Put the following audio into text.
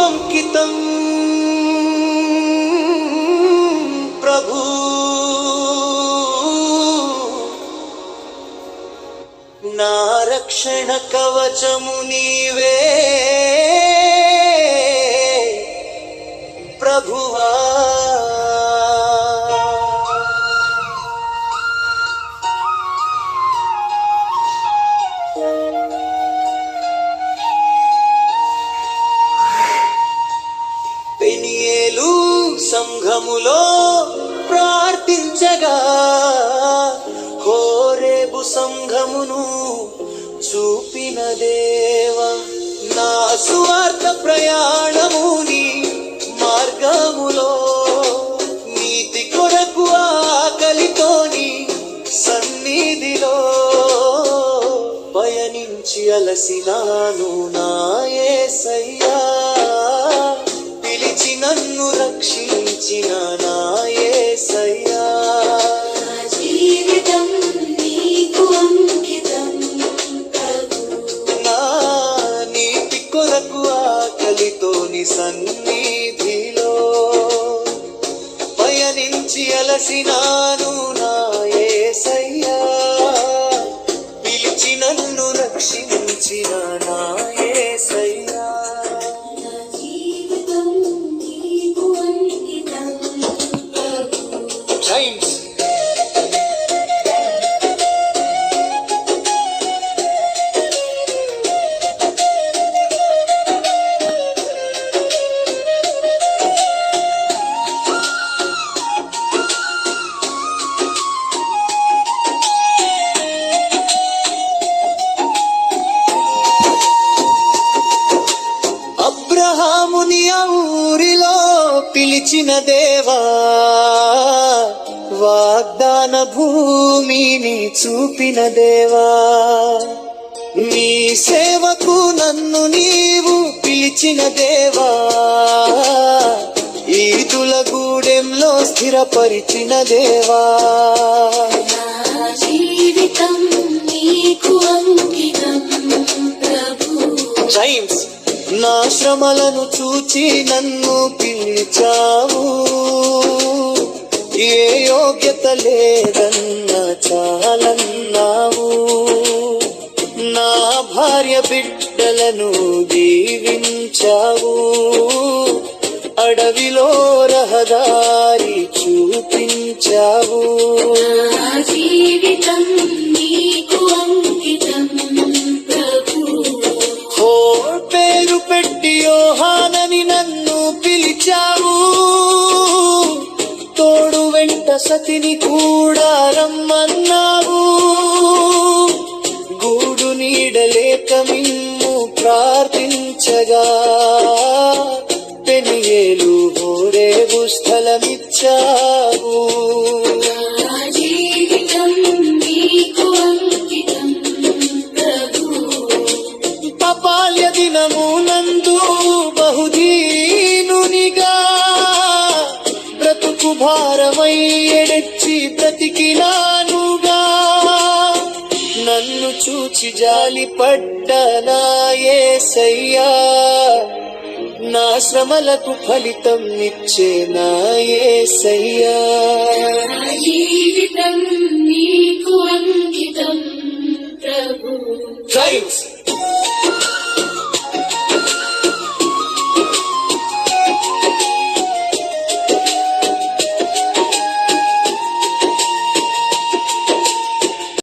అంకితం ప్రభు నా రక్షణ కవచము నీవే ప్రభువా పెనియేలు సంఘములో ప్రార్థించగా హోరేబు సంఘమును చూపిన దేవా నా సువార్త ప్రయాణముని మార్గములో నీతి కొరకు ఆకలితోని సన్నిధిలో పయనించి అలసినాను నా యేసయ్యా పిలిచి నన్ను రక్షించిన నా యేసయ్యా జీవితం నీకు అంకితం నా నీతి కొరకు ఆకలితోని సన్నిధిలో పయనించి అలసినాను నా యేసయ్యా పిలిచి నన్ను రక్షించిన నా యేసయ్యా జీవితం నీకు అంకితం James. అబ్రహాముని ఆ ఊరిలో పిలిచిన దేవా వాగ్దాన భూమిని చూపిన దేవా నీ సేవకు నన్ను నీవు పిలిచిన దేవా ఈదులగూడెంలో స్థిరపరిచిన దేవా నా జీవితం నీకు అంకితం ప్రభు జైమ్స్ నా శ్రమలను చూచి నన్ను పిలిచావు ఏ యోగ్యత లేదన్న చాలన్నావు నా భార్య బిడ్డలను దీవించావు అడవిలో రహదారి చూపించావు నా జీవితం నీకు అంకితం ప్రభు ఓ పేరు పెట్టి యోహానని నన్ను పిలిచావు తోడు వెంట సతిని కూడా రమ్మన్నావు గూడు నీడలేక మిమ్ము ప్రార్థించగా పెనియేలు హోరేబు స్థలమిచ్చావు నా జీవితం నీకు అంకితం ప్రభు పాపాల్య దినము నందు బహుదీనునిగా బ్రతుకు భారమై ఎడెచ్చి బ్రతికినానుగా నన్ను చూచి జాలి పడ్డ నా యేసయ్యా నా శ్రమలకు ఫలితం ఇచ్చే నా యేసయ్యా నా జీవితం నీకు అంకితం ప్రభు James.